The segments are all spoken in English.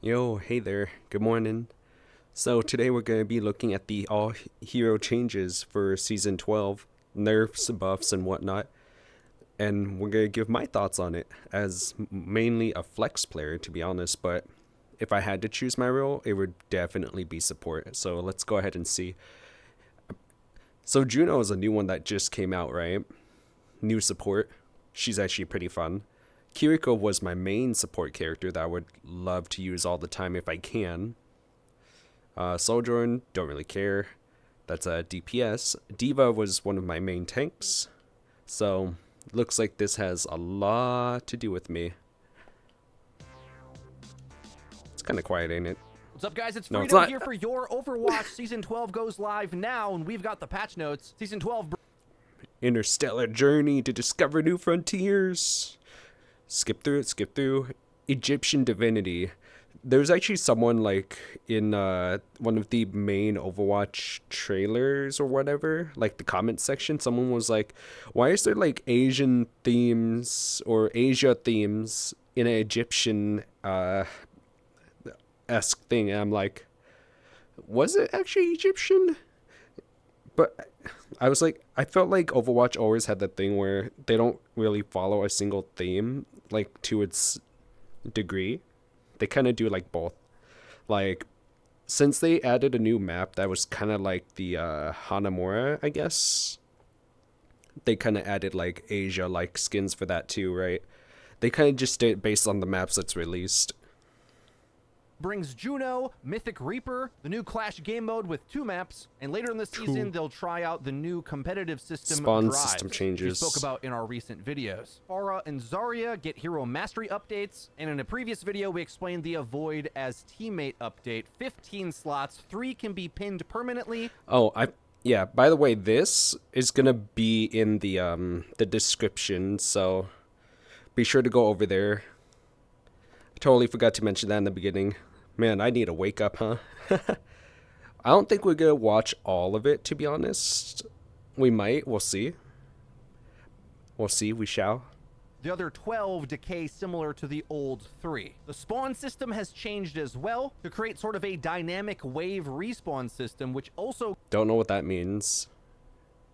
Yo, hey there. Good morning. So today we're going to be looking at the all hero changes for season 12, nerfs, buffs, and whatnot. And we're going to give my thoughts on it as mainly a flex player, to be honest. But if I had to choose my role, it would definitely be support. So let's go ahead and see. So Juno is a new one that just came out, right? New support. She's actually pretty fun. Kiriko was my main support character that I would love to use all the time if I can. Sojourn, don't really care. That's a DPS. Diva was one of my main tanks. So, looks like this has a lot to do with me. It's kind of quiet, ain't it? What's up, guys? It's No, Freedom it's here for your Overwatch. Season 12 goes live now, and we've got the patch notes. Season 12... Interstellar journey to discover new frontiers. Skip through. Egyptian divinity. There's actually someone like in one of the main Overwatch trailers or whatever, like the comment section, someone was like, why is there like Asian themes or Asia themes in an Egyptian esque thing? And I'm like, was it actually Egyptian? But I was like, I felt like Overwatch always had that thing where they don't really follow a single theme, like to its degree. They kind of do like both. Like, since they added a new map that was kind of like the Hanamura, I guess, they kind of added like Asia like skins for that too, right? They kind of just did it based on the maps that's released. brings Juno, Mythic Reaper, the new Clash game mode with 2 maps, and later in the season, they'll try out the new competitive system Spawn drives, system changes. we spoke about in our recent videos. Pharah and Zarya get hero mastery updates, and in a previous video, we explained the avoid as teammate update. 15 slots, 3 can be pinned permanently. Oh, yeah, by the way, this is gonna be in the description, so be sure to go over there. I totally forgot to mention that in the beginning. Man, I need a wake up, huh? I don't think we're gonna watch all of it, to be honest. We might, we'll see. We shall. The other 12 decay similar to the old 3. The spawn system has changed as well to create sort of a dynamic wave respawn system, which also... Don't know what that means.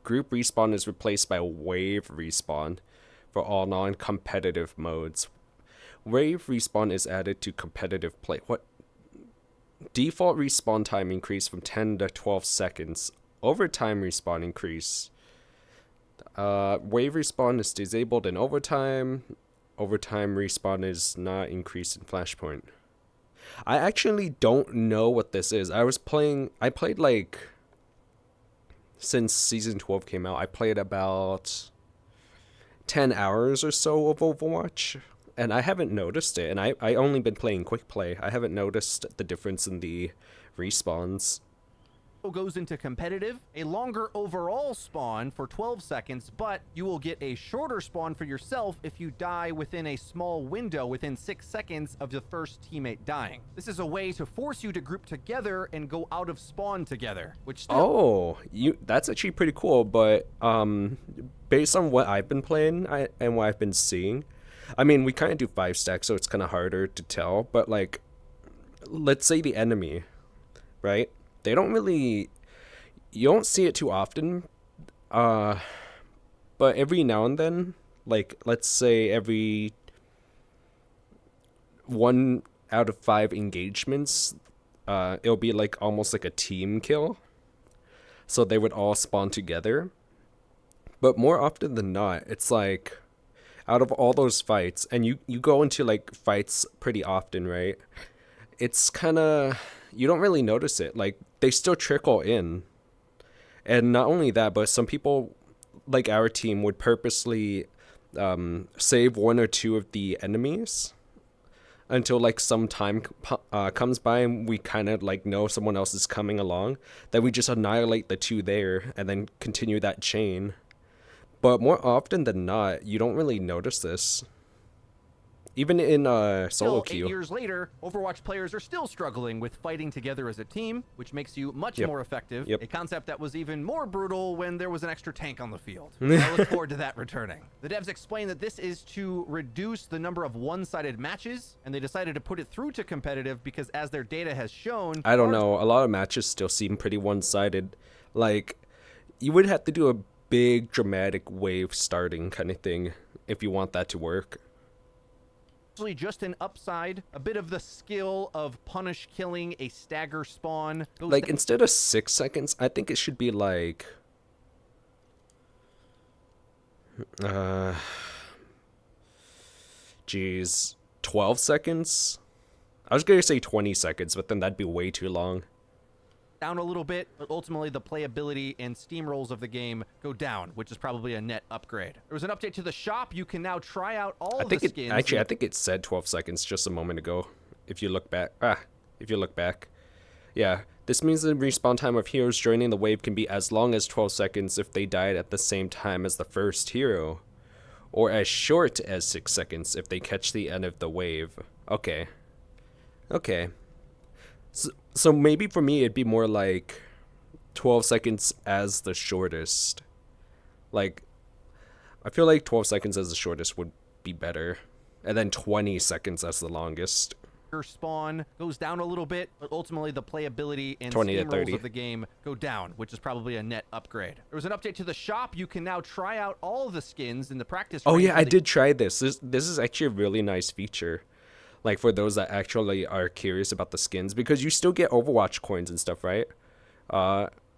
Group respawn is replaced by wave respawn for all non-competitive modes. Wave respawn is added to competitive play. What? Default respawn time increased from 10 to 12 seconds. Overtime respawn increase. Wave respawn is disabled in overtime. Overtime respawn is not increased in Flashpoint. I actually don't know what this is. I played like, since season 12 came out, I played about 10 hours or so of Overwatch. And I haven't noticed it, and I only been playing quick play. I haven't noticed the difference in the respawns. goes into competitive, a longer overall spawn for 12 seconds, but you will get a shorter spawn for yourself if you die within a small window within 6 seconds of the first teammate dying. This is a way to force you to group together and go out of spawn together, which still... that's actually pretty cool, but based on what I've been playing and what I've been seeing, I mean, we kind of do 5 stacks, so it's kind of harder to tell, but like, let's say the enemy, right? They don't really, you don't see it too often, but every now and then, like, let's say every 1 out of 5 engagements, it'll be like almost like a team kill, so they would all spawn together, but more often than not, it's like, out of all those fights, and you go into like fights pretty often, right? It's kind of, you don't really notice it. Like, they still trickle in. And not only that, but some people, like our team, would purposely save 1 or 2 of the enemies until like some time comes by and we kind of like know someone else is coming along. Then we just annihilate the 2 there and then continue that chain. But more often than not, you don't really notice this. Even in solo Still, 8 queue. years later, Overwatch players are still struggling with fighting together as a team, which makes you much more effective. A concept that was even more brutal when there was an extra tank on the field. I look forward to that returning. The devs explain that this is to reduce the number of one-sided matches, and they decided to put it through to competitive because, as their data has shown, I don't know. A lot of matches still seem pretty one-sided. Like, you would have to do a big dramatic wave starting kind of thing if you want that to work. Just an upside, a bit of the skill of punish killing a stagger spawn. Like, instead of 6 seconds, I think it should be like geez, 12 seconds. I was gonna say 20 seconds, but then that'd be way too long. Down a little bit, but ultimately the playability and steamrolls of the game go down, which is probably a net upgrade. There was an update to the shop. You can now try out all the skins. I think it said 12 seconds just a moment ago. If you look back, yeah. This means the respawn time of heroes joining the wave can be as long as 12 seconds if they died at the same time as the first hero, or as short as 6 seconds if they catch the end of the wave. Okay. So maybe for me it'd be more like 12 seconds as the shortest. Like, I feel like 12 seconds as the shortest would be better. And then 20 seconds as the longest. Your spawn goes down a little bit, but ultimately the playability and 20 to steamrolls 30 of the game go down, which is probably a net upgrade. There was an update to the shop. You can now try out all the skins in the practice. Oh yeah, I did try this. This is actually a really nice feature. Like, for those that actually are curious about the skins, because you still get Overwatch coins and stuff, right?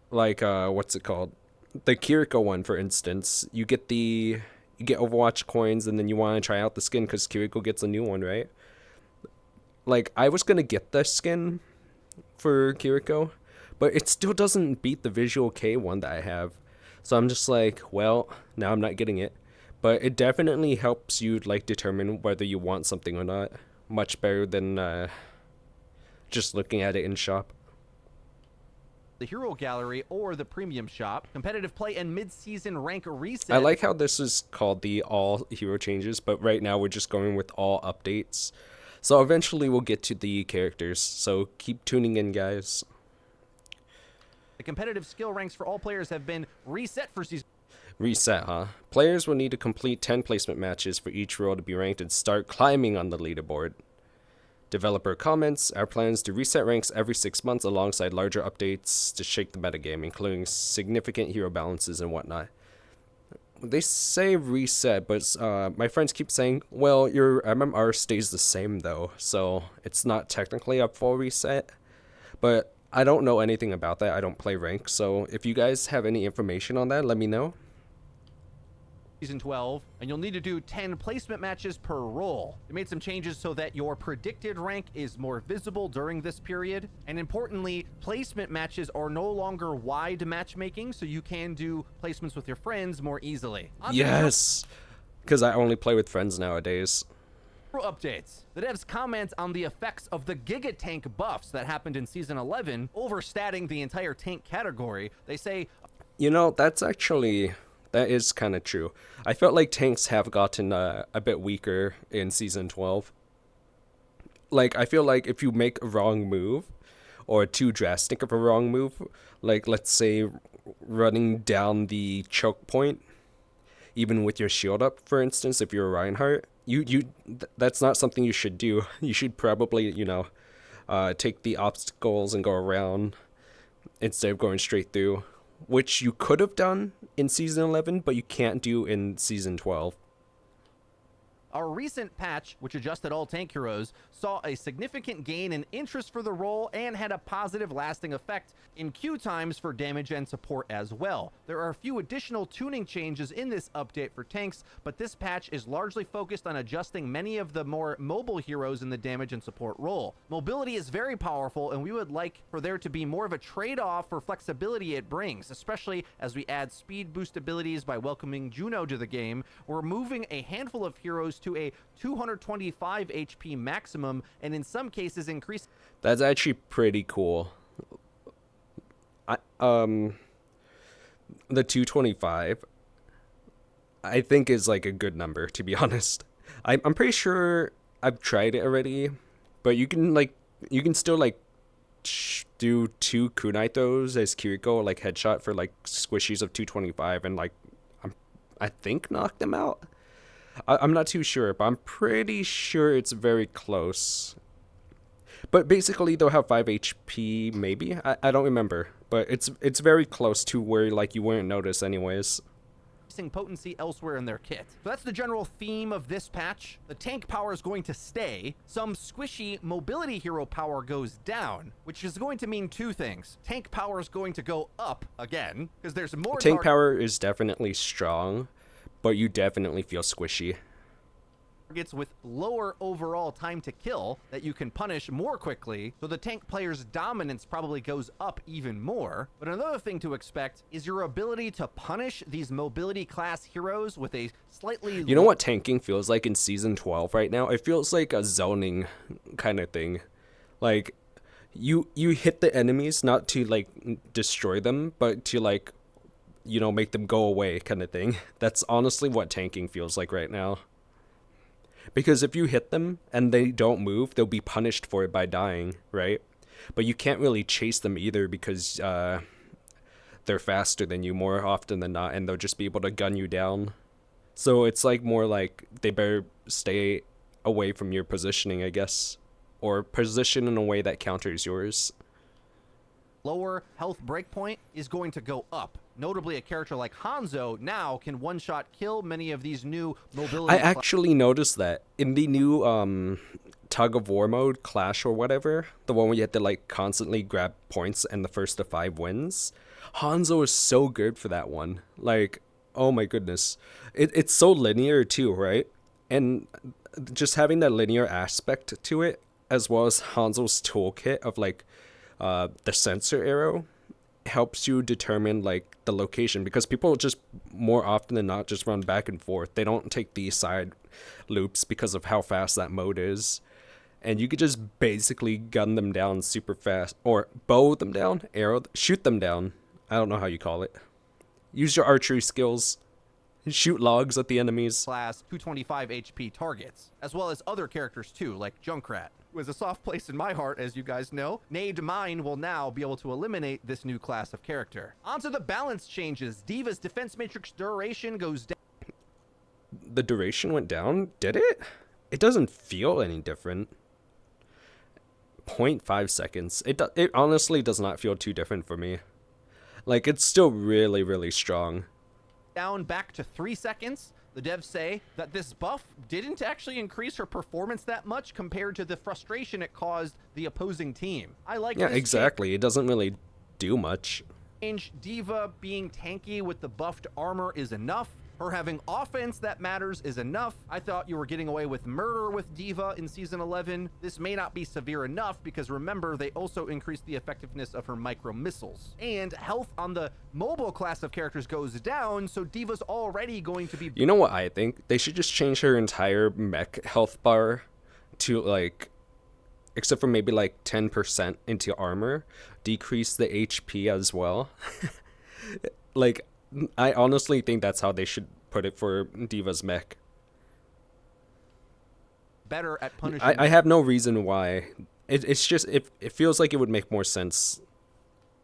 What's it called? The Kiriko one, for instance. You get Overwatch coins, and then you want to try out the skin because Kiriko gets a new one, right? Like, I was gonna get the skin for Kiriko, but it still doesn't beat the Visual K one that I have. So I'm just like, well, now I'm not getting it. But it definitely helps you, like, determine whether you want something or not. Much better than just looking at it in shop. The Hero Gallery or the Premium Shop, competitive play and mid-season rank reset. I like how this is called the all hero changes, but right now we're just going with all updates. So eventually we'll get to the characters, so keep tuning in, guys. The competitive skill ranks for all players have been reset for season. Reset, huh? Players will need to complete 10 placement matches for each role to be ranked and start climbing on the leaderboard. Developer comments, our plans to reset ranks every 6 months alongside larger updates to shake the metagame, including significant hero balances and whatnot. They say reset, but my friends keep saying, well, your MMR stays the same though, so it's not technically a full reset. But I don't know anything about that. I don't play rank, so if you guys have any information on that, let me know. Season 12, and you'll need to do 10 placement matches per role. They made some changes so that your predicted rank is more visible during this period, and importantly, placement matches are no longer wide matchmaking, so you can do placements with your friends more easily. Yes, because I only play with friends nowadays. Updates. The devs comment on the effects of the Giga Tank buffs that happened in Season 11, overstatting the entire tank category. They say, you know, that is kind of true. I felt like tanks have gotten a bit weaker in Season 12. Like, I feel like if you make a wrong move, or too drastic of a wrong move, like, let's say, running down the choke point, even with your shield up, for instance, if you're a Reinhardt, that's not something you should do. You should probably, take the obstacles and go around instead of going straight through, which you could have done in Season 11, but you can't do in Season 12. Our recent patch, which adjusted all tank heroes, saw a significant gain in interest for the role and had a positive lasting effect in queue times for damage and support as well. There are a few additional tuning changes in this update for tanks, but this patch is largely focused on adjusting many of the more mobile heroes in the damage and support role. Mobility is very powerful, and we would like for there to be more of a trade-off for flexibility it brings, especially as we add speed boost abilities by welcoming Juno to the game. We're moving a handful of heroes to a 225 HP maximum, and in some cases increase. That's actually pretty cool. The 225 I think is like a good number, to be honest. I'm pretty sure I've tried it already, but you can still like do 2 kunai throws as Kiriko, like headshot for like squishies of 225, and like I think knock them out. I'm not too sure, but I'm pretty sure it's very close. But basically, they'll have 5 HP, maybe. I don't remember, but it's very close to where like you wouldn't notice anyways. Potency elsewhere in their kit. So that's the general theme of this patch. The tank power is going to stay. Some squishy mobility hero power goes down, which is going to mean 2 things. Tank power is going to go up again, because there's more tank power is definitely strong, but you definitely feel squishy. Targets with lower overall time to kill that you can punish more quickly, so the tank player's dominance probably goes up even more. But another thing to expect is your ability to punish these mobility class heroes with a slightly... You know what tanking feels like in Season 12 right now? It feels like a zoning kind of thing. Like, you hit the enemies not to, like, destroy them, but to, like, you know, make them go away kind of thing. That's honestly what tanking feels like right now. Because if you hit them and they don't move, they'll be punished for it by dying, right? But you can't really chase them either because they're faster than you more often than not, and they'll just be able to gun you down. So it's like more like they better stay away from your positioning, I guess. Or position in a way that counters yours. Lower health breakpoint is going to go up. Notably, a character like Hanzo now can one-shot kill many of these new mobility... I actually noticed that in the new tug of war mode, Clash or whatever, the one where you have to like constantly grab points and the first to 5 wins, Hanzo is so good for that one. Like, oh my goodness. It's so linear too, right? And just having that linear aspect to it, as well as Hanzo's toolkit of like the sensor arrow, helps you determine like the location, because people just more often than not just run back and forth. They don't take these side loops because of how fast that mode is, and you could just basically gun them down super fast, or bow them down, shoot them down. I don't know how you call it. Use your archery skills. Shoot logs at the enemies. Class 225 HP targets, as well as other characters too, like Junkrat, who has a soft place in my heart, as you guys know. Nade Mine will now be able to eliminate this new class of character. Onto the balance changes. D.Va's defense matrix duration goes down. The duration went down? Did it? It doesn't feel any different. 0.5 seconds. It honestly does not feel too different for me. Like, it's still really, really strong. Down back to 3 seconds. The devs say that this buff didn't actually increase her performance that much compared to the frustration it caused the opposing team. I like this. Yeah, exactly. It doesn't really do much. D.Va being tanky with the buffed armor is enough. Her having offense that matters is enough. I thought you were getting away with murder with D.Va in Season 11. This may not be severe enough because remember, they also increased the effectiveness of her micro missiles. And health on the mobile class of characters goes down, so D.Va's already going to be... You know what I think? They should just change her entire mech health bar to like, except for maybe like 10% into armor, decrease the HP as well. Like, I honestly think that's how they should put it for D.Va's mech. Better at punishing... I have no reason why. It's just, it feels like it would make more sense.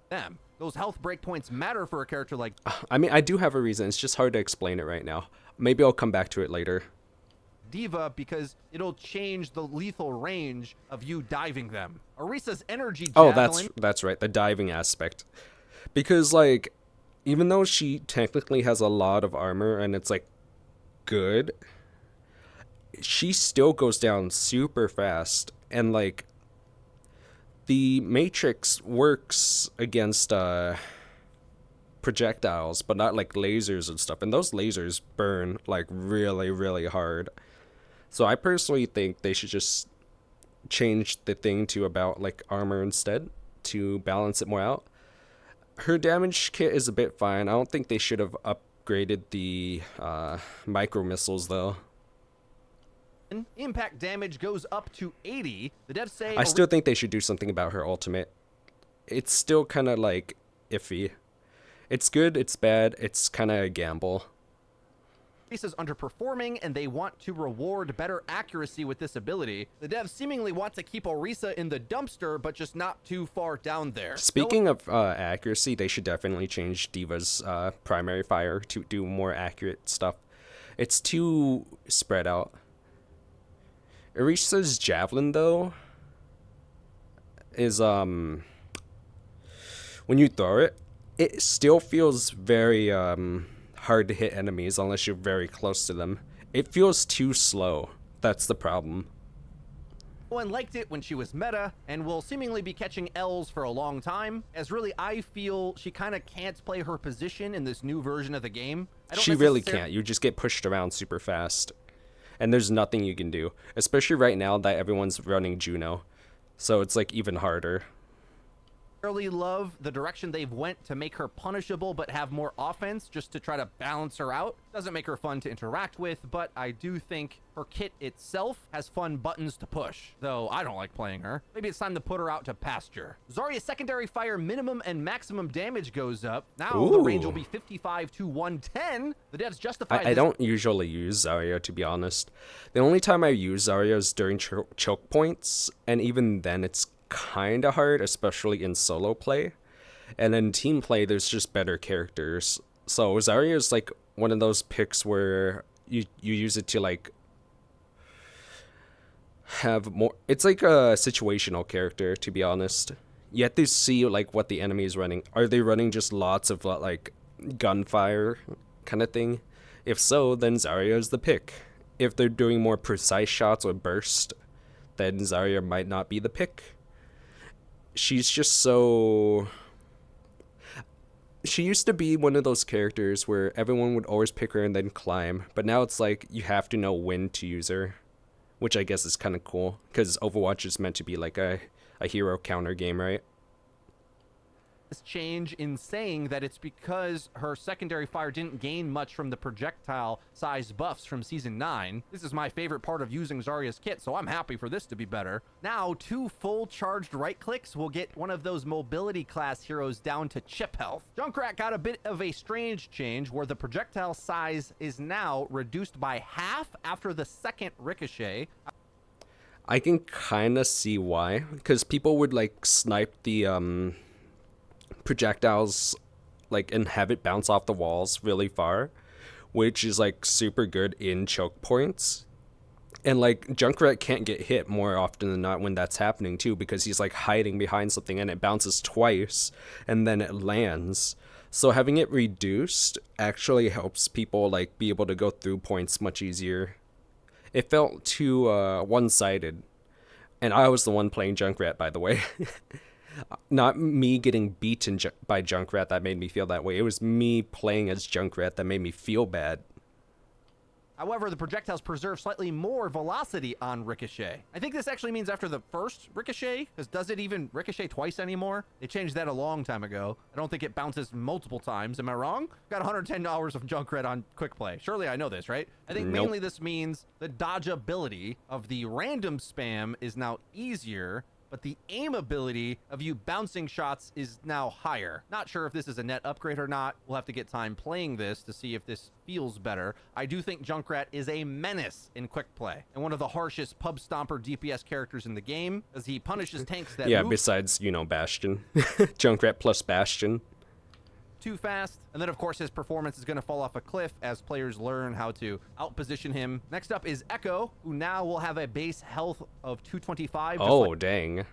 Them. Those health breakpoints matter for a character like... I mean, I do have a reason. It's just hard to explain it right now. Maybe I'll come back to it later. D.Va, because it'll change the lethal range of you diving them. Orisa's energy javelin... Oh, that's right. The diving aspect. Because, like, even though she technically has a lot of armor and it's like good, she still goes down super fast. And like, the matrix works against projectiles, but not like lasers and stuff, and those lasers burn like really, really hard. So I personally think they should just change the thing to about like armor instead to balance it more out. Her damage kit is a bit fine. I don't think they should have upgraded the micro missiles though. Impact damage goes up to 80. The devs say... I still think they should do something about her ultimate. It's still kind of like iffy. It's good, it's bad, it's kind of a gamble. Orisa's underperforming, and they want to reward better accuracy with this ability. The devs seemingly want to keep Orisa in the dumpster, but just not too far down there. Speaking of accuracy, they should definitely change D.Va's primary fire to do more accurate stuff. It's too spread out. Orisa's javelin, though, is when you throw it, it still feels very hard to hit enemies unless you're very close to them. It feels too slow. That's the problem. Everyone liked it when she was meta, and will seemingly be catching L's for a long time, as really I feel she kind of can't play her position in this new version of the game. She really can't. You just get pushed around super fast. And there's nothing you can do. Especially right now that everyone's running Juno. So it's like even harder. Really love the direction they've went to make her punishable but have more offense just to try to balance her out. Doesn't make her fun to interact with, but I do think her kit itself has fun buttons to push, though I don't like playing her. Maybe it's time to put her out to pasture. Zarya's secondary fire minimum and maximum damage goes up. Now the range will be 55 to 110. The devs justify I don't usually use Zarya, to be honest. The only time I use Zarya is during choke points, and even then it's kind of hard, especially in solo play. And in team play, there's just better characters. So Zarya is like one of those picks where you use it to like have more. It's like a situational character, to be honest. You have to see like what the enemy is running. Are they running just lots of like gunfire kind of thing? If so, then Zarya is the pick. If they're doing more precise shots or burst, then Zarya might not be the pick. She's just so... She used to be one of those characters where everyone would always pick her and then climb, but now it's like you have to know when to use her, which I guess is kind of cool, because Overwatch is meant to be like a hero counter game, right? This change in saying that it's because her secondary fire didn't gain much from the projectile size buffs from Season 9. This is my favorite part of using Zarya's kit, so I'm happy for this to be better. Now, 2 full charged right clicks will get one of those mobility class heroes down to chip health. Junkrat got a bit of a strange change where the projectile size is now reduced by half after the second ricochet. I can kind of see why, because people would like snipe the projectiles like and have it bounce off the walls really far, which is like super good in choke points. And like Junkrat can't get hit more often than not when that's happening too, because he's like hiding behind something and it bounces twice and then it lands. So having it reduced actually helps people like be able to go through points much easier. It felt too one-sided, and I was the one playing Junkrat, by the way. Not me getting beaten by Junkrat that made me feel that way. It was me playing as Junkrat that made me feel bad. However, the projectiles preserve slightly more velocity on Ricochet. I think this actually means after the first Ricochet, because does it even Ricochet twice anymore? They changed that a long time ago. I don't think it bounces multiple times. Am I wrong? Got $110 of Junkrat on Quick Play. Surely I know this, right? I think mainly this means the dodge ability of the random spam is now easier, but the aim ability of you bouncing shots is now higher. Not sure if this is a net upgrade or not. We'll have to get time playing this to see if this feels better. I do think Junkrat is a menace in quick play and one of the harshest pub stomper DPS characters in the game, as he punishes tanks that move. Besides, Bastion. Junkrat plus Bastion. Too fast, and then of course his performance is going to fall off a cliff as players learn how to outposition him. Next up is Echo, who now will have a base health of 225. Oh, dang.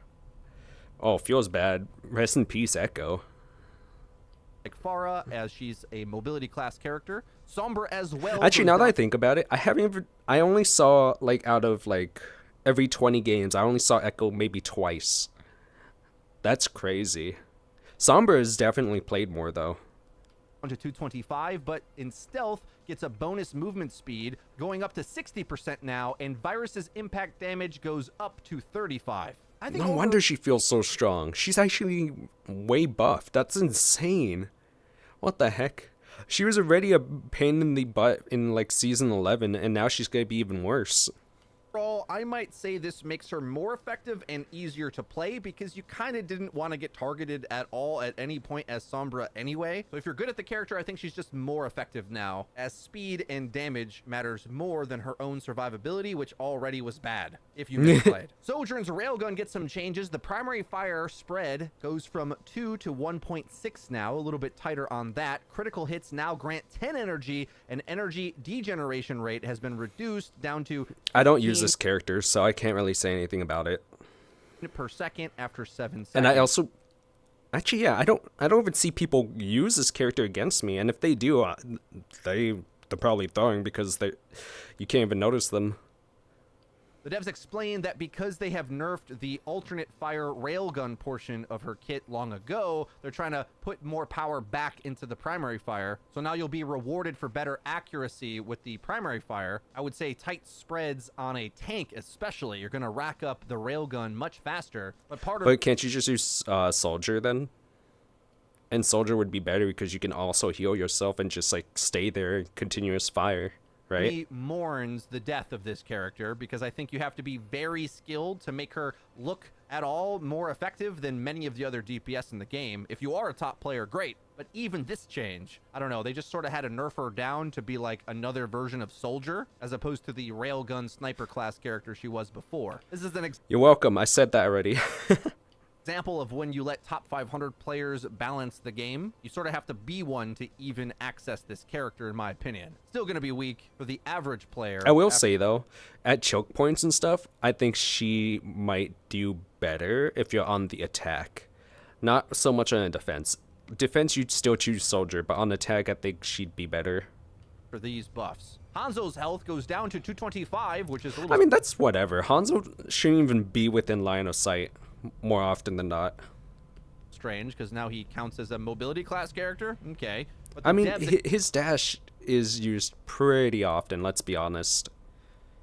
Oh, feels bad. Rest in peace, Echo. Like Pharah, as she's a mobility class character. Sombra as well. Actually, now that I think about it, I only saw like out of like every 20 games, I only saw Echo maybe twice. That's crazy. Sombra has definitely played more, though. To 225, but in stealth gets a bonus movement speed, going up to 60% now, and Virus's impact damage goes up to 35. I think no wonder she feels so strong. She's actually way buffed. That's insane. What the heck? She was already a pain in the butt in like season 11, and now she's gonna be even worse. Overall, I might say this makes her more effective and easier to play because you kind of didn't want to get targeted at all at any point as Sombra anyway. So if you're good at the character, I think she's just more effective now, as speed and damage matters more than her own survivability, which already was bad if you misplayed. Sojourn's railgun gets some changes. The primary fire spread goes from 2 to 1.6 now, a little bit tighter on that. Critical hits now grant 10 energy, and energy degeneration rate has been reduced down to I don't use this character, so I can't really say anything about it. per second after 7 seconds. And I also, actually, yeah, I don't even see people use this character against me. And if they do, they're probably throwing because you can't even notice them. The devs explained that because they have nerfed the alternate fire railgun portion of her kit long ago, they're trying to put more power back into the primary fire. So now you'll be rewarded for better accuracy with the primary fire. I would say tight spreads on a tank especially. You're going to rack up the railgun much faster. But can't you just use Soldier then? And Soldier would be better because you can also heal yourself and just like stay there in continuous fire. Right? He mourns the death of this character because I think you have to be very skilled to make her look at all more effective than many of the other DPS in the game. If you are a top player, great. But even this change, I don't know, they just sort of had to nerf her down to be like another version of Soldier as opposed to the railgun sniper class character she was before. This is an You're welcome. I said that already. example of when you let top 500 players balance the game. You sort of have to be one to even access this character, in my opinion. Still going to be weak for the average player. I will say, though, at choke points and stuff, I think she might do better if you're on the attack. Not so much on the defense. Defense, you'd still choose Soldier, but on attack, I think she'd be better. For these buffs. Hanzo's health goes down to 225, which is a little... I mean, that's whatever. Hanzo shouldn't even be within line of sight more often than not. Strange, because now he counts as a mobility class character? Okay. But I mean, his dash is used pretty often, let's be honest.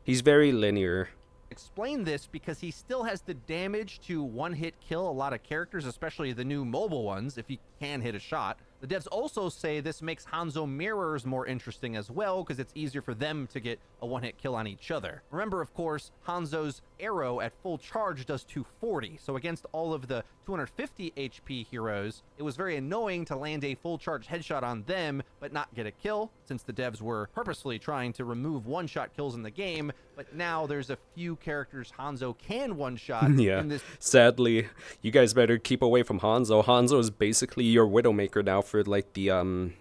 He's very linear. Explain this because he still has the damage to one-hit kill a lot of characters, especially the new mobile ones, if he can hit a shot. The devs also say this makes Hanzo mirrors more interesting as well because it's easier for them to get a one-hit kill on each other. Remember, of course, Hanzo's arrow at full charge does 240, so against all of the 250 HP heroes, it was very annoying to land a full charge headshot on them but not get a kill, since the devs were purposefully trying to remove one-shot kills in the game, but now there's a few characters Hanzo can one-shot. Yeah, in this sadly, you guys better keep away from Hanzo. Hanzo is basically your Widowmaker now for like the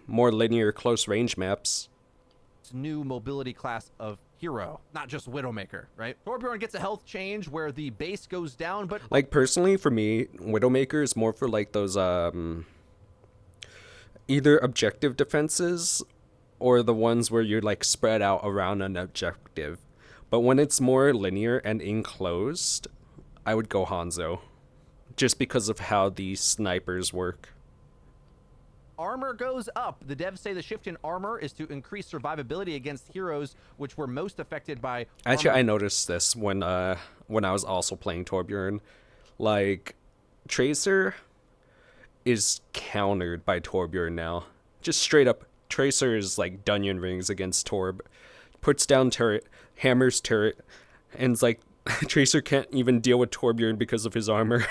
more linear close range maps. New mobility class of hero, not just Widowmaker, right? Torbjorn gets a health change where the base goes down, but like personally for me, Widowmaker is more for like those either objective defenses or the ones where you're like spread out around an objective. But when it's more linear and enclosed, I would go Hanzo just because of how these snipers work. armor goes up. The devs say the shift in armor is to increase survivability against heroes which were most affected by Actually, armor. I noticed this when I was also playing Torbjorn. Like, Tracer is countered by Torbjorn now. Just straight up, Tracer is like Dunyan Rings against Torb. Puts down turret, hammers turret, and it's like Tracer can't even deal with Torbjorn because of his armor.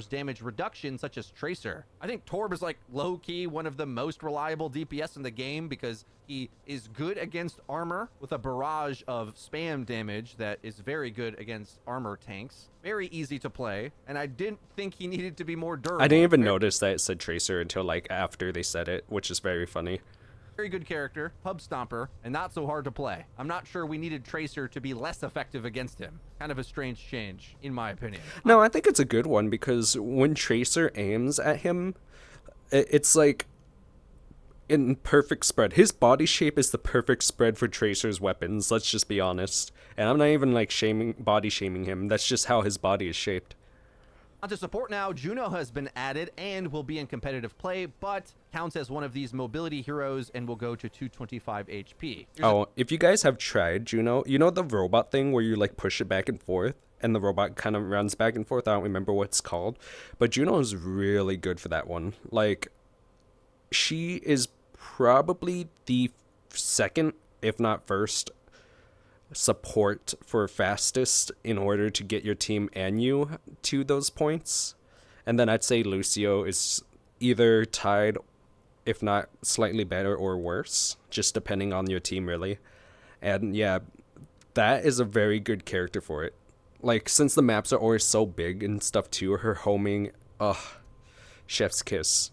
Damage reduction such as Tracer. I think Torb is like low-key one of the most reliable DPS in the game because he is good against armor with a barrage of spam damage that is very good against armor tanks. Very easy to play, and I didn't think he needed to be more durable. I didn't even notice that it said Tracer until like after they said it, which is very funny. Very good character, pub stomper, and not so hard to play. I'm not sure we needed Tracer to be less effective against him. Kind of a strange change, in my opinion. No, I think it's a good one because when Tracer aims at him, it's like in perfect spread. His body shape is the perfect spread for Tracer's weapons, let's just be honest. And I'm not even like body shaming him, that's just how his body is shaped. On to support now, Juno has been added and will be in competitive play, but counts as one of these mobility heroes and will go to 225 HP. If you guys have tried Juno, you know the robot thing where you like push it back and forth and the robot kind of runs back and forth? I don't remember what it's called, but Juno is really good for that one. Like, she is probably the second, if not first, support for fastest in order to get your team and you to those points. And then I'd say Lucio is either tied, if not slightly better or worse, just depending on your team, really. And yeah, that is a very good character for it. Like, since the maps are always so big and stuff too, her homing, chef's kiss.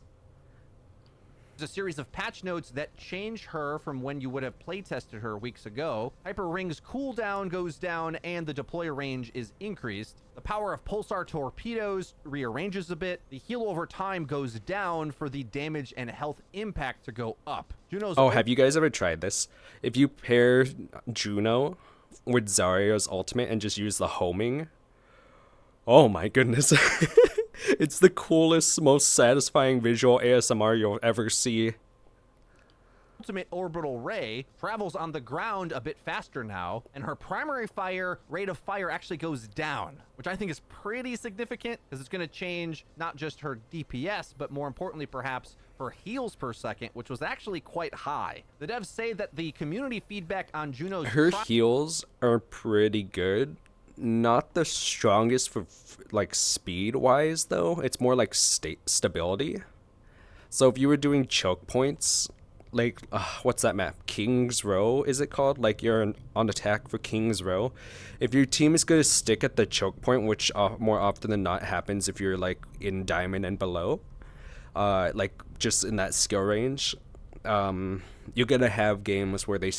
There's a series of patch notes that change her from when you would have playtested her weeks ago. Hyper Ring's cooldown goes down and the deploy range is increased. The power of pulsar torpedoes rearranges a bit. The heal over time goes down for the damage and health impact to go up. Juno's have you guys ever tried this? If you pair Juno with Zarya's ultimate and just use the homing, oh my goodness. It's the coolest, most satisfying visual ASMR you'll ever see. ultimate orbital ray travels on the ground a bit faster now, and her primary rate of fire actually goes down, which I think is pretty significant because it's going to change not just her DPS, but more importantly, perhaps her heals per second, which was actually quite high. The devs say that the community feedback on Juno's heals are pretty good. Not the strongest for like speed wise though. It's more like stability. So if you were doing choke points, like what's that map? King's Row is it called? Like you're on attack for King's Row. If your team is going to stick at the choke point, which more often than not happens if you're like in diamond and below, like just in that skill range, you're going to have games where they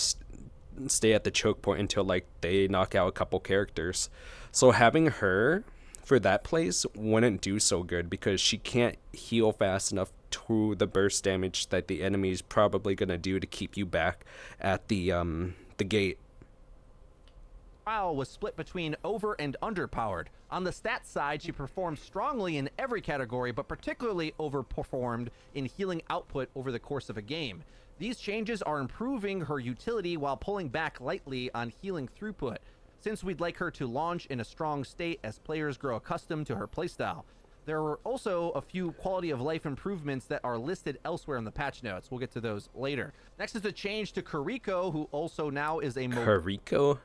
stay at the choke point until like they knock out a couple characters. So having her for that place wouldn't do so good because she can't heal fast enough to the burst damage that the enemy is probably going to do to keep you back at the gate. Trial was split between over and underpowered. On the stats side, she performed strongly in every category, but particularly overperformed in healing output over the course of a game. These changes are improving her utility while pulling back lightly on healing throughput, since we'd like her to launch in a strong state as players grow accustomed to her playstyle. There were also a few quality of life improvements that are listed elsewhere in the patch notes. We'll get to those later. Next is a change to Kiriko, who also now is a... Kiriko?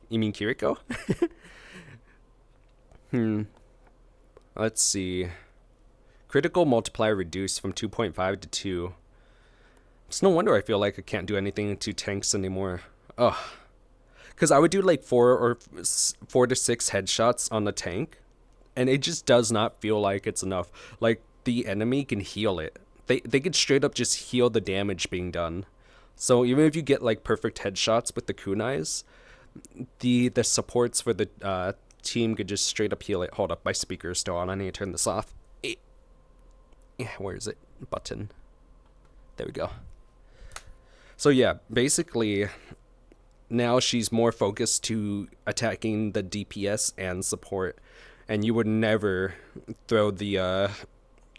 You mean Kiriko? Let's see. Critical multiplier reduced from 2.5 to 2. It's no wonder I feel like I can't do anything to tanks anymore. Ugh. Because I would do like 4 to 6 headshots on the tank, and it just does not feel like it's enough. Like, the enemy can heal it. They can straight up just heal the damage being done. So even if you get like perfect headshots with the kunais, the supports for the team could just straight up heal it. Hold up, my speaker is still on. I need to turn this off. Yeah, where is it? Button. There we go. So yeah, basically, now she's more focused to attacking the DPS and support, and you would never throw the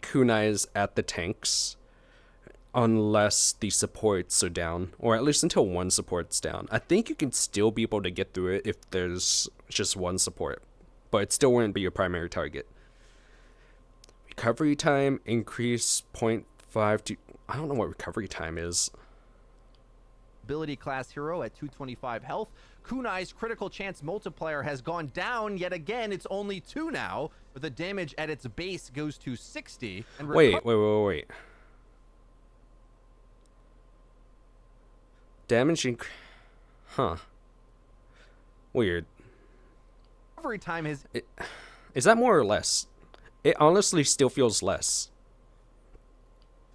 kunais at the tanks unless the supports are down, or at least until one support's down. I think you can still be able to get through it if there's just one support, but it still wouldn't be your primary target. Recovery time increase 0.5 to... I don't know what recovery time is. Ability class hero at 225 health. Kunai's critical chance multiplier has gone down yet again. It's only 2 now, but the damage at its base goes to 60. And Wait. Damage Weird. Recovery time is... Is that more or less? It honestly still feels less.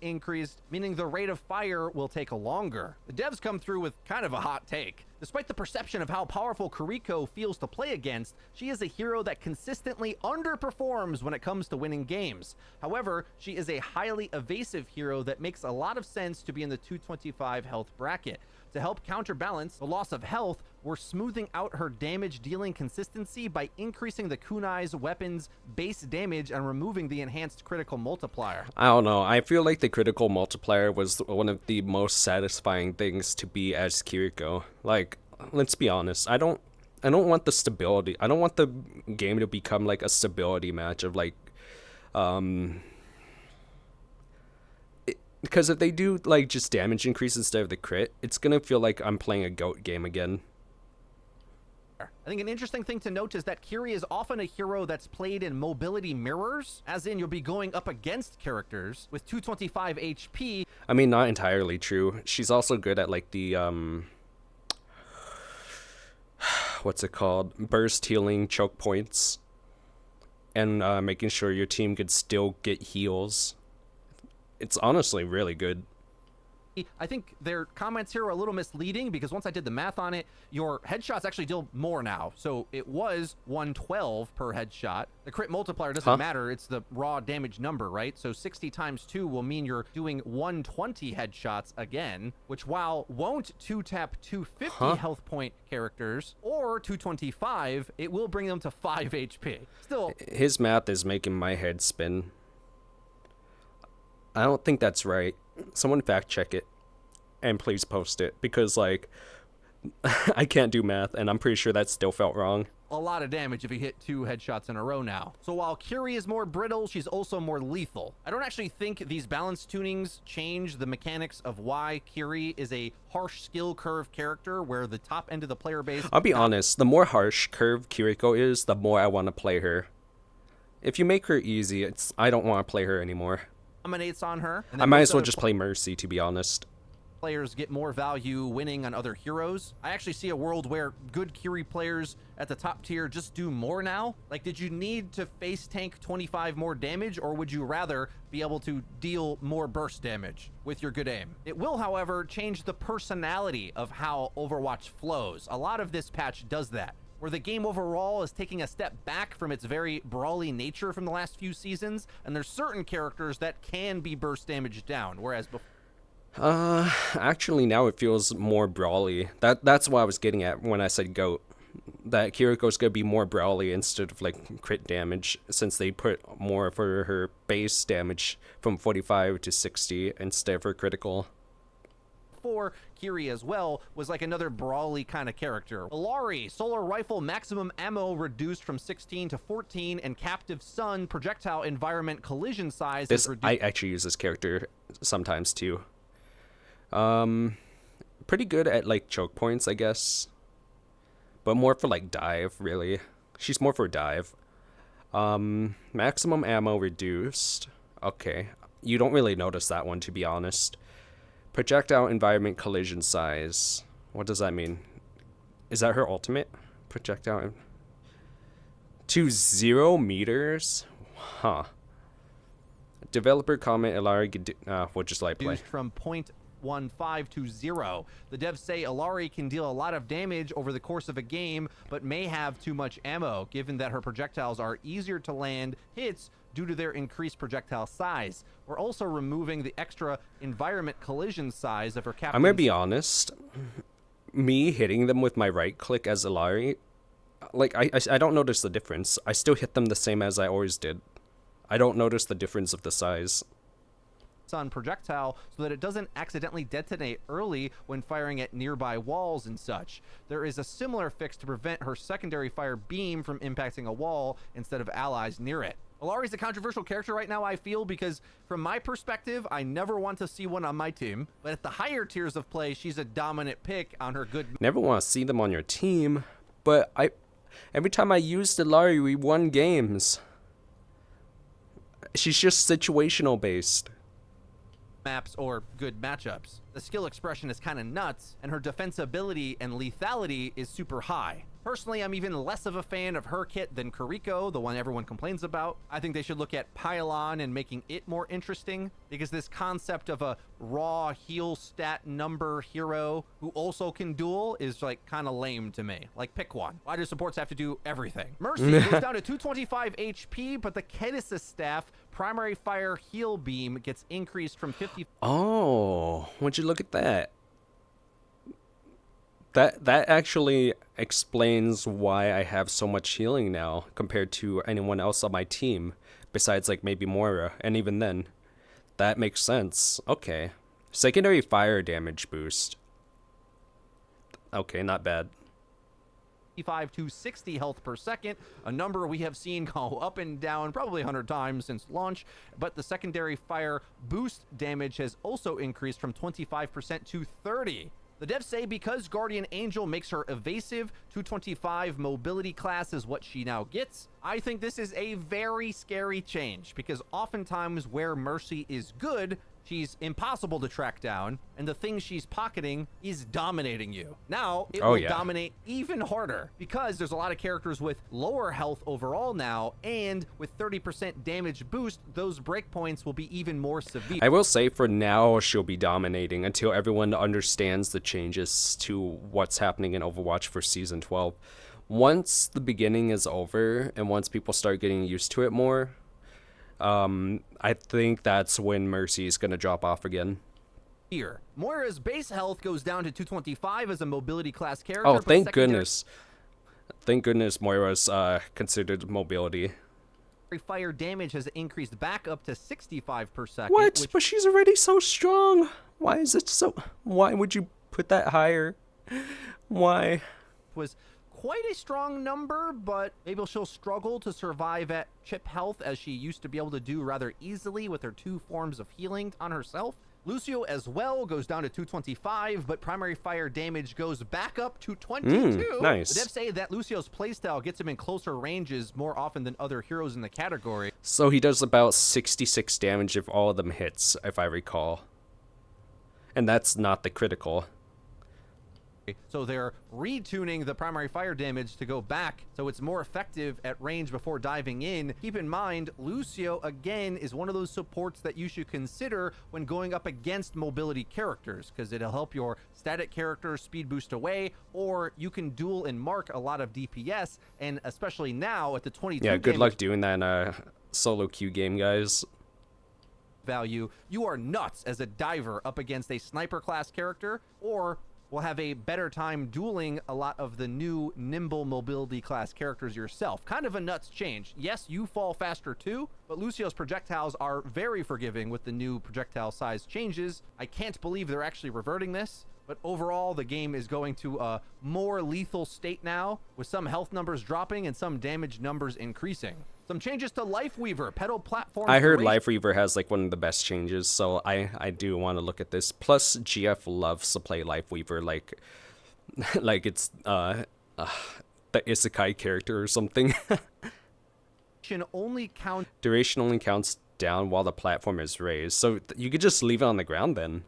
Increased, meaning the rate of fire will take longer. The devs come through with kind of a hot take. Despite the perception of how powerful Kiriko feels to play against, she is a hero that consistently underperforms when it comes to winning games. However, she is a highly evasive hero that makes a lot of sense to be in the 225 health bracket. To help counterbalance the loss of health, we're smoothing out her damage dealing consistency by increasing the kunai's weapon's base damage and removing the enhanced critical multiplier. I don't know. I feel like the critical multiplier was one of the most satisfying things to be as Kiriko. Like, let's be honest. I don't want the stability. I don't want the game to become like a stability match of like Because if they do like just damage increase instead of the crit, it's gonna feel like I'm playing a goat game again. I think an interesting thing to note is that Kiri is often a hero that's played in mobility mirrors, as in you'll be going up against characters with 225 HP. I mean, not entirely true. She's also good at like the what's it called? Burst healing choke points, and making sure your team could still get heals. It's honestly really good. I think their comments here are a little misleading because once I did the math on it, your headshots actually deal more now. So it was 112 per headshot. The crit multiplier doesn't matter. It's the raw damage number, right? So 60 times 2 will mean you're doing 120 headshots again, which while won't 2-tap 250 health point characters or 225, it will bring them to 5 HP. Still, his math is making my head spin. I don't think that's right. Someone fact check it and please post it, because like I can't do math and I'm pretty sure that still felt wrong. A lot of damage if you hit 2 headshots in a row now. So while Kiri is more brittle, she's also more lethal. I don't actually think these balance tunings change the mechanics of why Kiri is a harsh skill curve character where the top end of the player base... I'll be honest, the more harsh curve Kiriko is, the more I want to play her. If you make her easy, I don't want to play her anymore. Dominates on her. I might as well just play Mercy, to be honest. Players get more value winning on other heroes. I actually see a world where good Kiri players at the top tier just do more now. Like, did you need to face tank 25 more damage, or would you rather be able to deal more burst damage with your good aim? It will, however, change the personality of how Overwatch flows. A lot of this patch does that, where the game overall is taking a step back from its very brawly nature from the last few seasons, and there's certain characters that can be burst damage down, whereas before... Actually now it feels more brawly. That's what I was getting at when I said GOAT. That Kiriko's gonna be more brawly instead of like crit damage, since they put more for her base damage from 45 to 60 instead of her critical. For Kiri as well was like another brawly kind of character. Alari, solar rifle maximum ammo reduced from 16 to 14, and captive sun projectile environment collision size is reduced. I actually use this character sometimes too. Pretty good at like choke points, I guess, but more for like dive, really. She's more for dive. Maximum ammo reduced. Okay, you don't really notice that one, to be honest. Projectile environment collision size. What does that mean? Is that her ultimate? Projectile to 0 meters? Huh. Developer comment, Alari, we'll just like play. From 0.15 to 0. The devs say Alari can deal a lot of damage over the course of a game, but may have too much ammo, given that her projectiles are easier to land hits due to their increased projectile size. We're also removing the extra environment collision size of her captain. I'm gonna be honest, me hitting them with my right click as Alari, like I don't notice the difference. I still hit them the same as I always did. I don't notice the difference of the size. On projectile so that it doesn't accidentally detonate early when firing at nearby walls and such. There is a similar fix to prevent her secondary fire beam from impacting a wall instead of allies near it. Alari's a controversial character right now, I feel, because from my perspective, I never want to see one on my team, but at the higher tiers of play, she's a dominant pick on her good... Never want to see them on your team, but every time I used Alari, we won games. She's just situational based. Maps or good matchups. The skill expression is kind of nuts, and her defensibility and lethality is super high. Personally, I'm even less of a fan of her kit than Kiriko, the one everyone complains about. I think they should look at Pylon and making it more interesting, because this concept of a raw heal stat number hero who also can duel is like kind of lame to me. Like, pick one. Why do supports have to do everything? Mercy goes down to 225 HP, but the Kinesis staff primary fire heal beam gets increased from 50. Oh, would you look at that? That actually explains why I have so much healing now compared to anyone else on my team, besides like maybe Moira, and even then. That makes sense. Okay. Secondary fire damage boost. Okay, not bad. 55 to 60 health per second, a number we have seen go up and down probably 100 times since launch. But the secondary fire boost damage has also increased from 25% to 30%. The devs say because Guardian Angel makes her evasive, 225 mobility class is what she now gets. I think this is a very scary change because oftentimes where Mercy is good, she's impossible to track down, and the thing she's pocketing is dominating you. Now, it will dominate even harder because there's a lot of characters with lower health overall now, and with 30% damage boost, those breakpoints will be even more severe. I will say for now, she'll be dominating until everyone understands the changes to what's happening in Overwatch for Season 12. Once the beginning is over, and once people start getting used to it more, I think that's when Mercy is going to drop off again. Here, Moira's base health goes down to 225 as a mobility class character. Oh, thank goodness. Thank goodness Moira's considered mobility. Fire damage has increased back up to 65 per second. What? But she's already so strong. Why is it so... Why would you put that higher? Why? Was quite a strong number, but maybe she'll struggle to survive at chip health as she used to be able to do rather easily with her 2 forms of healing on herself. Lucio as well goes down to 225, but primary fire damage goes back up to 22. Nice. The devs say that Lucio's playstyle gets him in closer ranges more often than other heroes in the category. So he does about 66 damage if all of them hits, if I recall. And that's not the critical. So they're retuning the primary fire damage to go back so it's more effective at range before diving in. Keep in mind, Lucio, again, is one of those supports that you should consider when going up against mobility characters, because it'll help your static character speed boost away, or you can duel and mark a lot of DPS, and especially now at the 22 Yeah, good luck doing that in a solo queue game, guys. Value, you are nuts as a diver up against a sniper class character, or will have a better time dueling a lot of the new nimble mobility class characters yourself. Kind of a nuts change. Yes, you fall faster too, but Lucio's projectiles are very forgiving with the new projectile size changes. I can't believe they're actually reverting this, but overall the game is going to a more lethal state now, with some health numbers dropping and some damage numbers increasing. Some changes to Lifeweaver, pedal platform. I heard Lifeweaver has like one of the best changes, so I do want to look at this. Plus, GF loves to play Lifeweaver like it's the isekai character or something. Duration only counts down while the platform is raised, so you could just leave it on the ground then.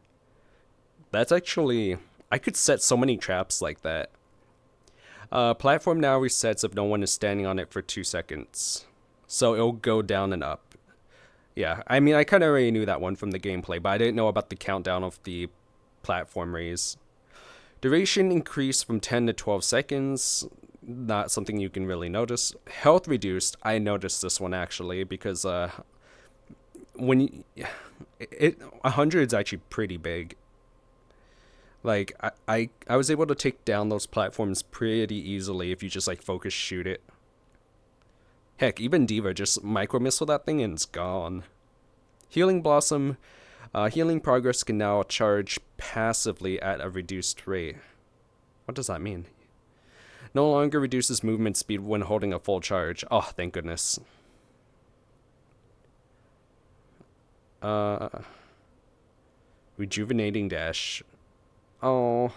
That's actually... I could set so many traps like that. Platform now resets if no one is standing on it for 2 seconds. So it'll go down and up. Yeah, I mean, I kind of already knew that one from the gameplay, but I didn't know about the countdown of the platform raise. Duration increased from 10 to 12 seconds. Not something you can really notice. Health reduced. I noticed this one actually because when 100 is actually pretty big. Like I was able to take down those platforms pretty easily if you just like focus shoot it. Heck, even D.Va just micro-missile that thing and it's gone. Healing Blossom. Healing Progress can now charge passively at a reduced rate. What does that mean? No longer reduces movement speed when holding a full charge. Oh, thank goodness. Rejuvenating Dash. Oh,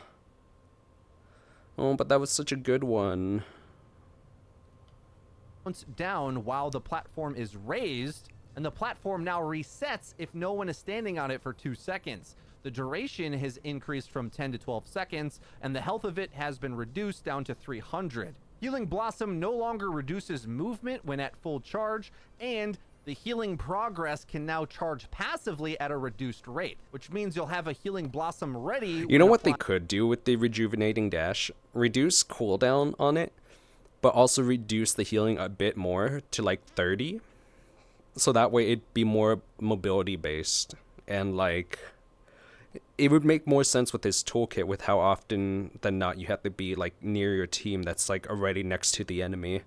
but that was such a good one. Down while the platform is raised, and the platform now resets if no one is standing on it for 2 seconds. The duration has increased from 10 to 12 seconds, and the health of it has been reduced down to 300. Healing Blossom no longer reduces movement when at full charge, and the Healing Progress can now charge passively at a reduced rate, which means you'll have a Healing Blossom ready. You know what they could do with the Rejuvenating Dash? Reduce cooldown on it, but also reduce the healing a bit more to like 30. So that way it'd be more mobility based. And like, it would make more sense with his toolkit with how often than not you have to be like near your team that's like already next to the enemy.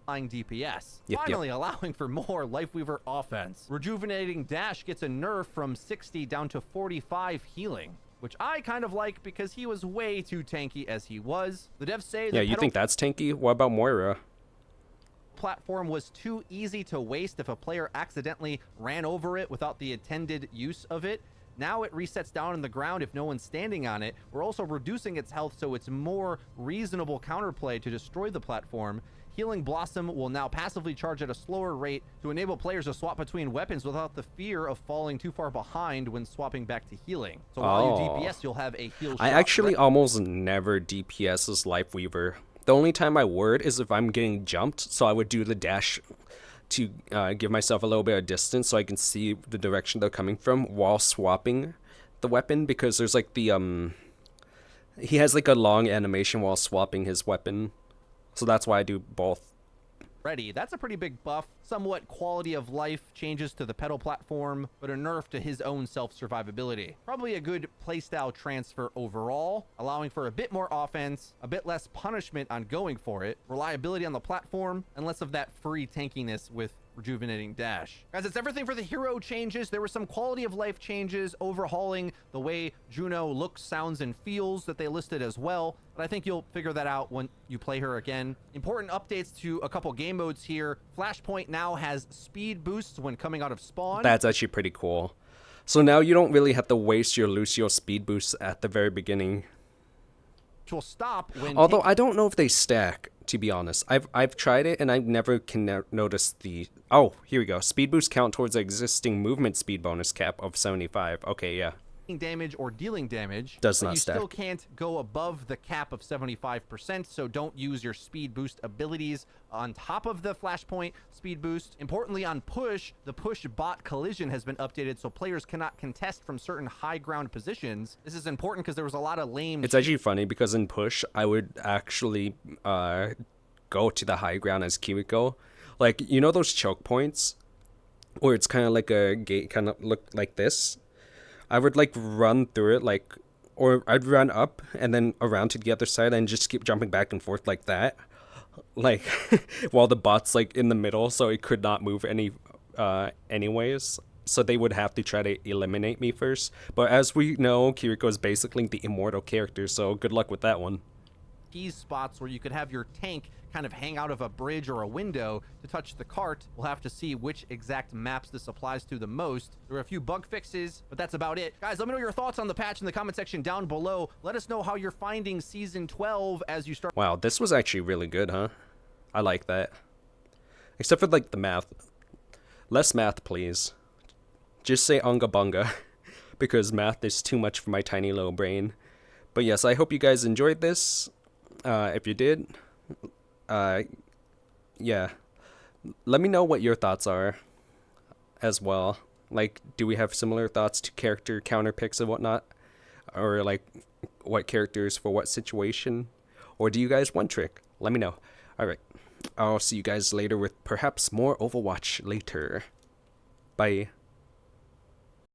DPS, finally allowing for more Lifeweaver offense. Rejuvenating Dash gets a nerf from 60 down to 45 healing. which I kind of like because he was way too tanky as he was. The devs say Yeah, you think that's tanky? What about Moira? Platform was too easy to waste if a player accidentally ran over it without the intended use of it. Now it resets down on the ground if no one's standing on it. We're also reducing its health so it's more reasonable counterplay to destroy the platform. Healing Blossom will now passively charge at a slower rate to enable players to swap between weapons without the fear of falling too far behind when swapping back to healing. So while you DPS, you'll have a heal shot. I actually almost never DPS as Lifeweaver. The only time I would is if I'm getting jumped, so I would do the dash to give myself a little bit of distance so I can see the direction they're coming from while swapping the weapon, because there's like the he has like a long animation while swapping his weapon. So that's why I do both. Ready. That's a pretty big buff. Somewhat quality of life changes to the pedal platform, but a nerf to his own self-survivability. Probably a good playstyle transfer overall, allowing for a bit more offense, a bit less punishment on going for it, reliability on the platform, and less of that free tankiness with rejuvenating dash. Guys, it's everything for the hero changes. There were some quality of life changes, overhauling the way Juno looks, sounds, and feels that they listed as well. But I think you'll figure that out when you play her again. Important updates to a couple game modes here. Flashpoint now has speed boosts when coming out of spawn. That's actually pretty cool. So now you don't really have to waste your Lucio speed boosts at the very beginning. Which will stop when... Although I don't know if they stack, to be honest. I've tried it and I never can notice the... Oh, here we go. Speed boosts count towards the existing movement speed bonus cap of 75. Okay, yeah. Damage or dealing damage does not stack. You stack. still can't go above the cap of 75%, so don't use your speed boost abilities on top of the flashpoint speed boost. Importantly, on push, the push bot collision has been updated so players cannot contest from certain high ground positions. This is important because there was a lot of lame... It's actually funny because in push, I would actually go to the high ground as Kiriko. Like, you know those choke points? Where it's kind of like a gate, kind of look like this? I would like run through it like, or I'd run up and then around to the other side and just keep jumping back and forth like that. Like, while the bot's like in the middle, so it could not move anyways. So they would have to try to eliminate me first. But as we know, Kiriko is basically the immortal character, so good luck with that one. These spots where you could have your tank kind of hang out of a bridge or a window to touch the cart. We'll have to see which exact maps this applies to the most. There were a few bug fixes, but that's about it. Guys, let me know your thoughts on the patch in the comment section down below. Let us know how you're finding Season 12 as you start. Wow, this was actually really good, huh? I like that. Except for, like, the math. Less math, please. Just say unga bunga, because math is too much for my tiny little brain. But yes, I hope you guys enjoyed this. If you did... yeah, let me know what your thoughts are as well. Like, do we have similar thoughts to character counter picks and whatnot, or like what characters for what situation, or do you guys one trick? Let me know. All right, I'll see you guys later with perhaps more Overwatch later. Bye.